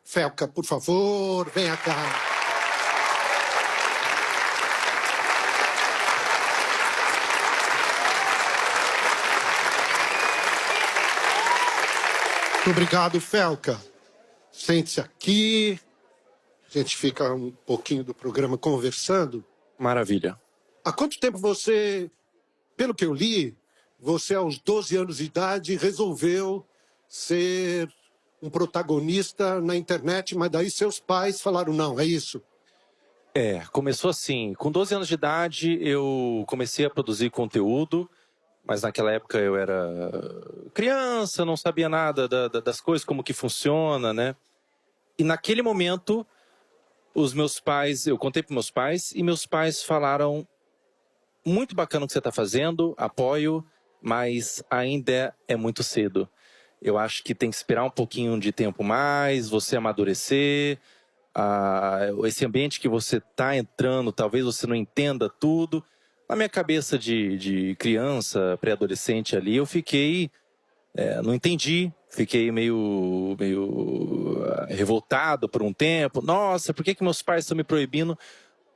Felca, por favor, venha cá. Muito obrigado, Felca. Sente-se aqui. A gente fica um pouquinho do programa conversando. Maravilha. Há quanto tempo você, pelo que eu li, você aos 12 anos de idade resolveu ser um protagonista na internet, mas daí seus pais falaram não, é isso? Começou assim. Com 12 anos de idade, eu comecei a produzir conteúdo, mas naquela época eu era criança, não sabia nada das coisas, como que funciona, né? E naquele momento, eu contei para meus pais, e meus pais falaram: muito bacana o que você está fazendo, apoio, mas ainda é muito cedo. Eu acho que tem que esperar um pouquinho de tempo mais, você amadurecer. Esse ambiente que você está entrando, talvez você não entenda tudo. Na minha cabeça de criança, pré-adolescente ali, eu fiquei... não entendi, fiquei meio revoltado por um tempo. Nossa, por que meus pais estão me proibindo?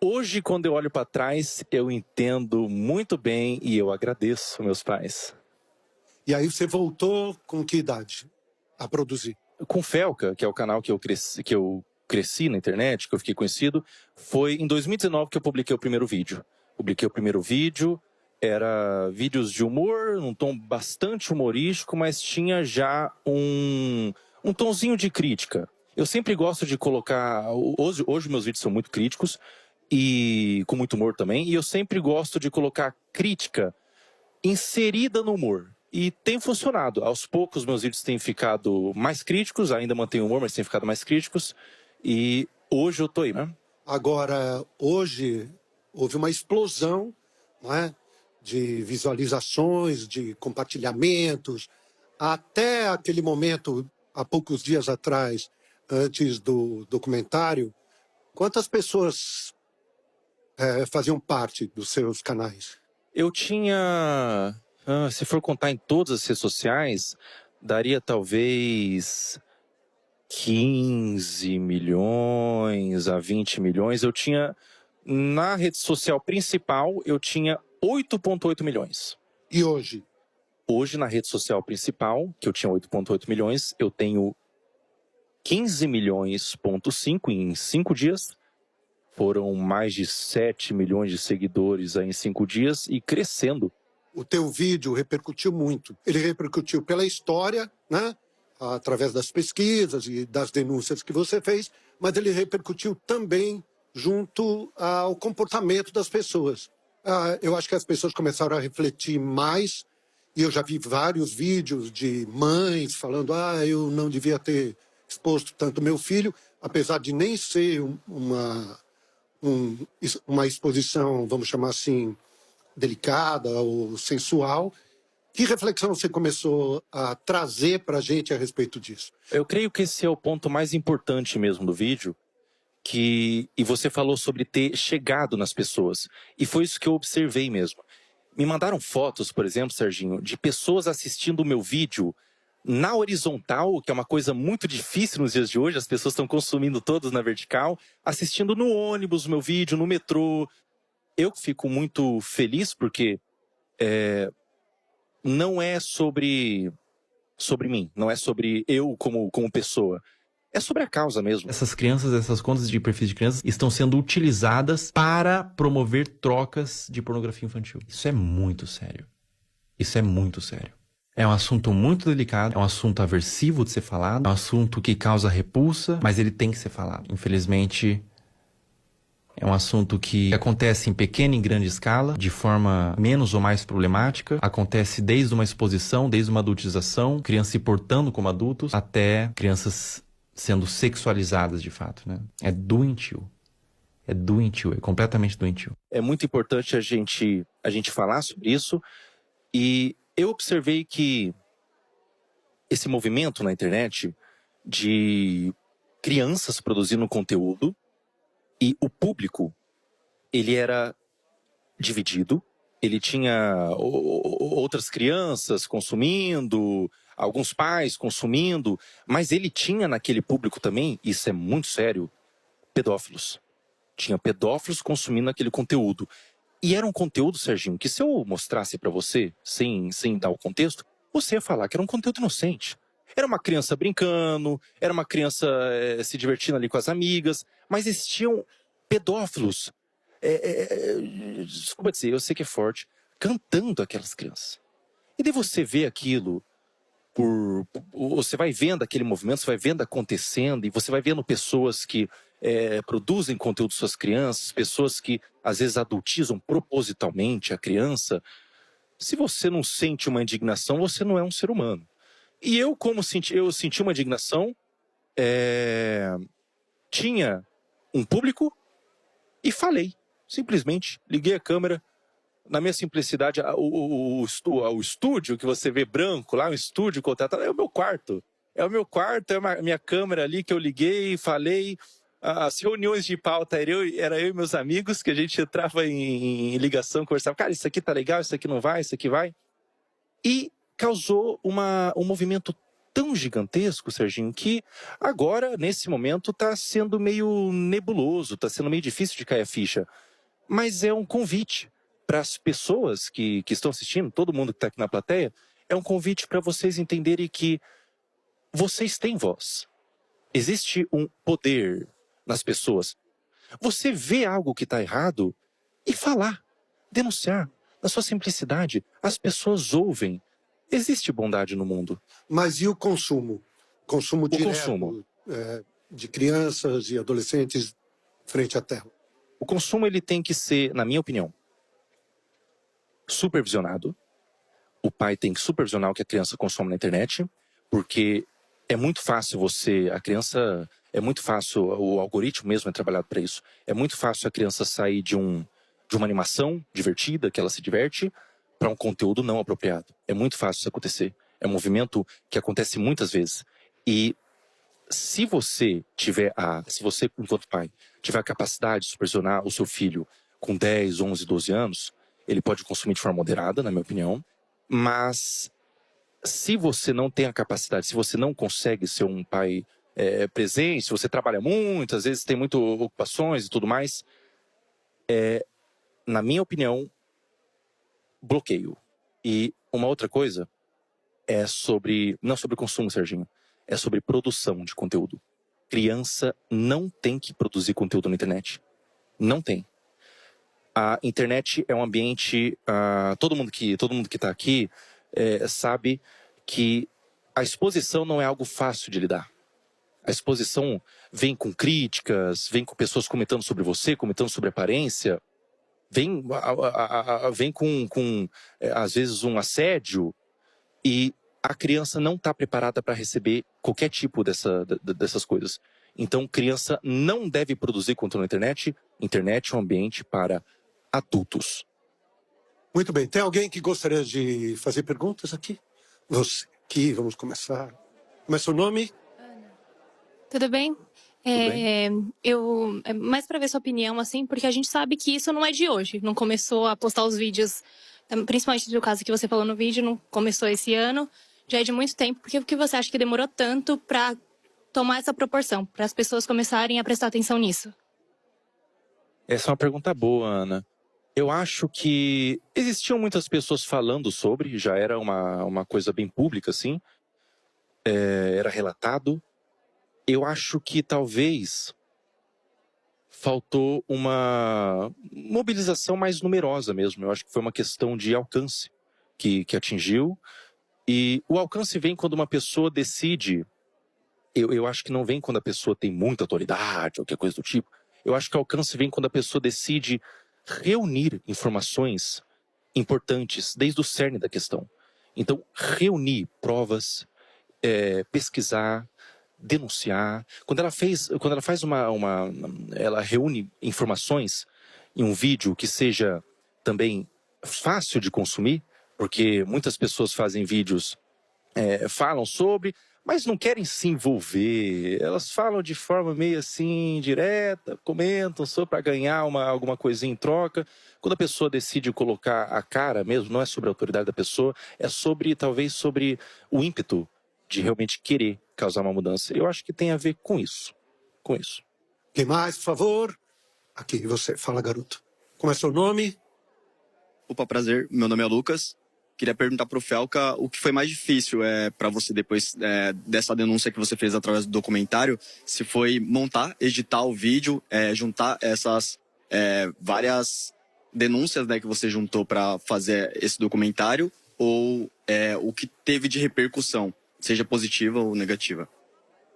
Hoje, quando eu olho para trás, eu entendo muito bem e eu agradeço meus pais. E aí você voltou com que idade a produzir? Com Felca, que é o canal que eu cresci na internet, que eu fiquei conhecido, foi em 2019 que eu publiquei o primeiro vídeo. Publiquei o primeiro vídeo, era vídeos de humor, um tom bastante humorístico, mas tinha já um tonzinho de crítica. Eu sempre gosto de colocar... Hoje meus vídeos são muito críticos, e com muito humor também, e eu sempre gosto de colocar crítica inserida no humor. E tem funcionado. Aos poucos, meus vídeos têm ficado mais críticos, ainda mantenho humor, mas têm ficado mais críticos. E hoje eu tô aí, né? Agora, hoje, houve uma explosão, não é? De visualizações, de compartilhamentos. Até aquele momento, há poucos dias atrás, antes do documentário, quantas pessoas faziam parte dos seus canais? Eu tinha... se for contar em todas as redes sociais, daria talvez 15 milhões a 20 milhões. Eu tinha... Na rede social principal, eu tinha 8,8 milhões. E hoje? Hoje, na rede social principal, que eu tinha 8,8 milhões, eu tenho 15 milhões,5 em 5 dias. Foram mais de 7 milhões de seguidores aí em 5 dias e crescendo. O teu vídeo repercutiu muito. Ele repercutiu pela história, né? Através das pesquisas e das denúncias que você fez, mas ele repercutiu também junto ao comportamento das pessoas. Eu acho que as pessoas começaram a refletir mais, e eu já vi vários vídeos de mães falando: eu não devia ter exposto tanto meu filho, apesar de nem ser uma exposição, vamos chamar assim, delicada ou sensual. Que reflexão você começou a trazer para a gente a respeito disso? Eu creio que esse é o ponto mais importante mesmo do vídeo, e você falou sobre ter chegado nas pessoas. E foi isso que eu observei mesmo. Me mandaram fotos, por exemplo, Serginho, de pessoas assistindo o meu vídeo na horizontal, que é uma coisa muito difícil nos dias de hoje, as pessoas estão consumindo todos na vertical, assistindo no ônibus o meu vídeo, no metrô. Eu fico muito feliz porque não é sobre mim, não é sobre eu como pessoa. É sobre a causa mesmo. Essas crianças, essas contas de perfis de crianças estão sendo utilizadas para promover trocas de pornografia infantil. Isso é muito sério. Isso é muito sério. É um assunto muito delicado, é um assunto aversivo de ser falado, é um assunto que causa repulsa, mas ele tem que ser falado. Infelizmente, é um assunto que acontece em pequena e grande escala, de forma menos ou mais problemática. Acontece desde uma exposição, desde uma adultização, crianças se portando como adultos, até crianças sendo sexualizadas de fato, né? É doentio. É doentio, é completamente doentio. É muito importante a gente falar sobre isso. E eu observei que esse movimento na internet de crianças produzindo conteúdo, e o público, ele era dividido. Ele tinha outras crianças consumindo, alguns pais consumindo, mas ele tinha naquele público também, isso é muito sério, pedófilos. Tinha pedófilos consumindo aquele conteúdo. E era um conteúdo, Serginho, que se eu mostrasse pra você, sem dar o contexto, você ia falar que era um conteúdo inocente. Era uma criança brincando, era uma criança se divertindo ali com as amigas, mas existiam pedófilos, desculpa dizer, eu sei que é forte, cantando aquelas crianças. E daí você vê aquilo, você vai vendo aquele movimento, você vai vendo acontecendo, e você vai vendo pessoas que produzem conteúdo para suas crianças, pessoas que às vezes adultizam propositalmente a criança. Se você não sente uma indignação, você não é um ser humano. E eu senti uma indignação, tinha um público e falei, simplesmente, liguei a câmera, na minha simplicidade, o estúdio que você vê branco lá, um estúdio contratado, é o meu quarto. É o meu quarto, é a minha câmera ali que eu liguei, falei. As reuniões de pauta era eu e meus amigos, que a gente entrava em ligação, conversava. Cara, isso aqui tá legal, isso aqui não vai, isso aqui vai. E causou um movimento tão gigantesco, Serginho, que agora, nesse momento, tá sendo meio nebuloso, tá sendo meio difícil de cair a ficha. Mas é um convite para as pessoas que estão assistindo, todo mundo que está aqui na plateia, é um convite para vocês entenderem que vocês têm voz. Existe um poder nas pessoas. Você vê algo que está errado e falar, denunciar, na sua simplicidade. As pessoas ouvem. Existe bondade no mundo. Mas e o consumo? Consumo direto consumo. De crianças e adolescentes frente à tela. O consumo ele tem que ser, na minha opinião, supervisionado. O pai tem que supervisionar o que a criança consome na internet, porque é muito fácil é muito fácil, o algoritmo mesmo é trabalhado para isso. É muito fácil a criança sair de uma animação divertida, que ela se diverte, para um conteúdo não apropriado. É muito fácil isso acontecer. É um movimento que acontece muitas vezes. E se você, enquanto pai, tiver a capacidade de supervisionar o seu filho com 10, 11, 12 anos, ele pode consumir de forma moderada, na minha opinião, mas se você não tem a capacidade, se você não consegue ser um pai presente, se você trabalha muito, às vezes tem muitas ocupações e tudo mais, na minha opinião, bloqueio. E uma outra coisa não sobre consumo, Serginho, é sobre produção de conteúdo. Criança não tem que produzir conteúdo na internet. Não tem. A internet é um ambiente... todo mundo que está aqui sabe que a exposição não é algo fácil de lidar. A exposição vem com críticas, vem com pessoas comentando sobre você, comentando sobre aparência, vem com às vezes, um assédio, e a criança não está preparada para receber qualquer tipo dessas coisas. Então, criança não deve produzir conteúdo na internet. Internet é um ambiente para adultos. Muito bem. Tem alguém que gostaria de fazer perguntas aqui? Você aqui, vamos começar. Como é seu nome? Tudo bem? bem? Mais para ver sua opinião, assim, porque a gente sabe que isso não é de hoje. Não começou a postar os vídeos, principalmente do caso que você falou no vídeo, não começou esse ano, já é de muito tempo. Por que você acha que demorou tanto para tomar essa proporção, para as pessoas começarem a prestar atenção nisso? Essa é uma pergunta boa, Ana. Eu acho que existiam muitas pessoas falando sobre, já era uma coisa bem pública, assim, era relatado. Eu acho que talvez faltou uma mobilização mais numerosa mesmo. Eu acho que foi uma questão de alcance que atingiu. E o alcance vem quando uma pessoa decide. Eu acho que não vem quando a pessoa tem muita autoridade ou qualquer coisa do tipo. Eu acho que o alcance vem quando a pessoa decide reunir informações importantes desde o cerne da questão. Então, reunir provas, pesquisar, denunciar. Quando ela faz ela reúne informações em um vídeo que seja também fácil de consumir, porque muitas pessoas fazem vídeos, falam sobre, mas não querem se envolver. Elas falam de forma meio assim, direta, comentam só para ganhar alguma coisinha em troca. Quando a pessoa decide colocar a cara mesmo, não é sobre a autoridade da pessoa, é talvez sobre o ímpeto de realmente querer causar uma mudança. Eu acho que tem a ver com isso. Com isso. Quem mais, por favor? Aqui, você. Fala, garoto. Como é seu nome? Opa, prazer. Meu nome é Lucas. Queria perguntar pro Felca o que foi mais difícil para você depois dessa denúncia que você fez através do documentário. Se foi montar, editar o vídeo, juntar essas várias denúncias, né, que você juntou para fazer esse documentário, ou o que teve de repercussão, seja positiva ou negativa.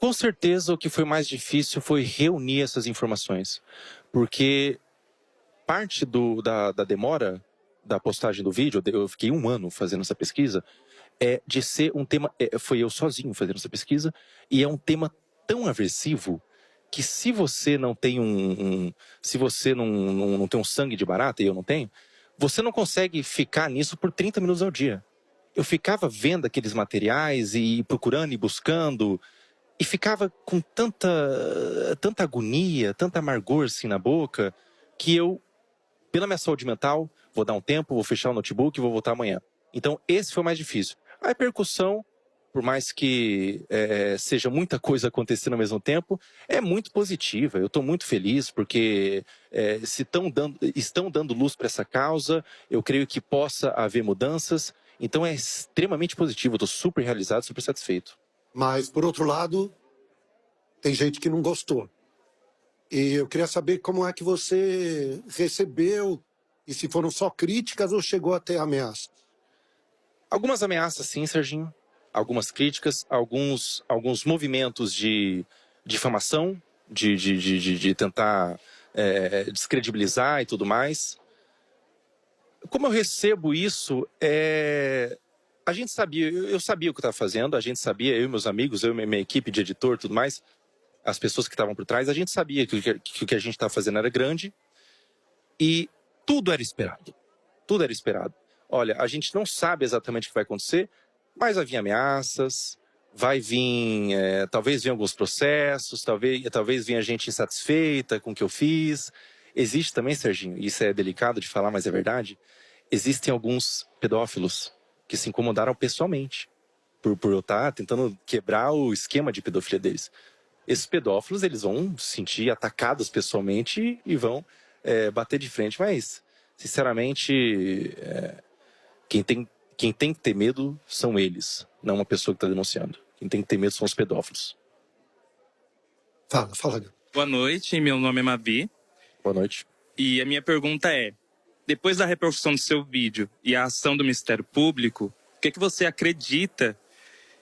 Com certeza o que foi mais difícil foi reunir essas informações. Porque parte da demora da postagem do vídeo, eu fiquei 1 ano fazendo essa pesquisa, de ser um tema, foi eu sozinho fazendo essa pesquisa, e é um tema tão aversivo que se você não tem se você não tem um sangue de barata, e eu não tenho, você não consegue ficar nisso por 30 minutos ao dia. Eu ficava vendo aqueles materiais e procurando e buscando, e ficava com tanta agonia, tanta amargor assim na boca, que eu, pela minha saúde mental, vou dar um tempo, vou fechar o notebook e vou voltar amanhã. Então, esse foi o mais difícil. A repercussão, por mais que seja muita coisa acontecendo ao mesmo tempo, é muito positiva. Eu estou muito feliz porque se estão dando luz para essa causa, eu creio que possa haver mudanças. Então, é extremamente positivo. Eu estou super realizado, super satisfeito. Mas, por outro lado, tem gente que não gostou. E eu queria saber como é que você recebeu, e se foram só críticas ou chegou até ameaças? Algumas ameaças, sim, Serginho. Algumas críticas, alguns movimentos de difamação, de tentar descredibilizar e tudo mais. Como eu recebo isso, a gente sabia, eu sabia o que eu estava fazendo, a gente sabia, eu e meus amigos, eu e minha equipe de editor e tudo mais, as pessoas que estavam por trás, a gente sabia que o que a gente estava fazendo era grande e tudo era esperado. Tudo era esperado. Olha, a gente não sabe exatamente o que vai acontecer, mas vai vir ameaças, vai vir, talvez venham alguns processos, talvez venha gente insatisfeita com o que eu fiz. Existe também, Serginho, e isso é delicado de falar, mas é verdade, existem alguns pedófilos que se incomodaram pessoalmente por eu estar tentando quebrar o esquema de pedofilia deles. Esses pedófilos, eles vão se sentir atacados pessoalmente e vão bater de frente. Mas, sinceramente, quem tem que ter medo são eles, não uma pessoa que está denunciando. Quem tem que ter medo são os pedófilos. Fala. Boa noite, meu nome é Mavi. Boa noite. E a minha pergunta é, depois da repercussão do seu vídeo e a ação do Ministério Público, o que você acredita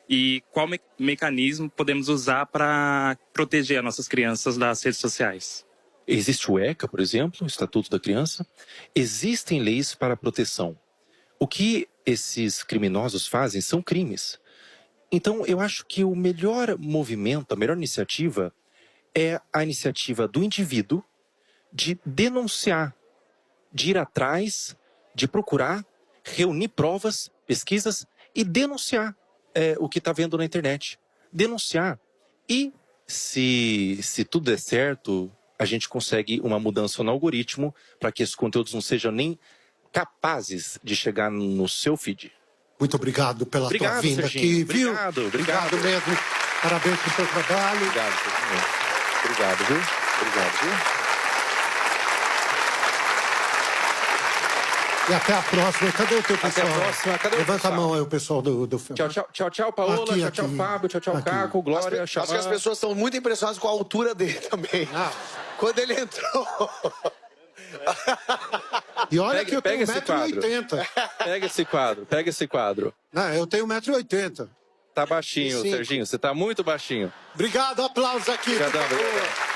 e qual mecanismo podemos usar para proteger as nossas crianças das redes sociais? Existe o ECA, por exemplo, o Estatuto da Criança. Existem leis para proteção. O que esses criminosos fazem são crimes. Então, eu acho que o melhor movimento, a melhor iniciativa é a iniciativa do indivíduo de denunciar, de ir atrás, de procurar, reunir provas, pesquisas e denunciar o que está vendo na internet. Denunciar. E se tudo der certo, a gente consegue uma mudança no algoritmo para que esses conteúdos não sejam nem capazes de chegar no seu feed. Muito obrigado pela tua vinda, Serginho. aqui, viu? Obrigado Mesmo. Parabéns pelo seu trabalho. Obrigado, Serginho. Obrigado, viu? Obrigado, viu? E até a próxima. Cadê o teu pessoal? Até a próxima. Cadê o Levanta pessoal? a mão aí, o pessoal do filme. Tchau, Paola. Tchau, Fábio. Tchau, Caco. Glória. Acho que as pessoas estão muito impressionadas com a altura dele também. Quando ele entrou... E olha que eu tenho Pega esse quadro. 1,80m. Pega esse quadro. Não, eu tenho 1,80m. Tá baixinho, Sim. Serginho. Você tá muito baixinho. Obrigado, aplausos aqui. Obrigadão, por favor. obrigado.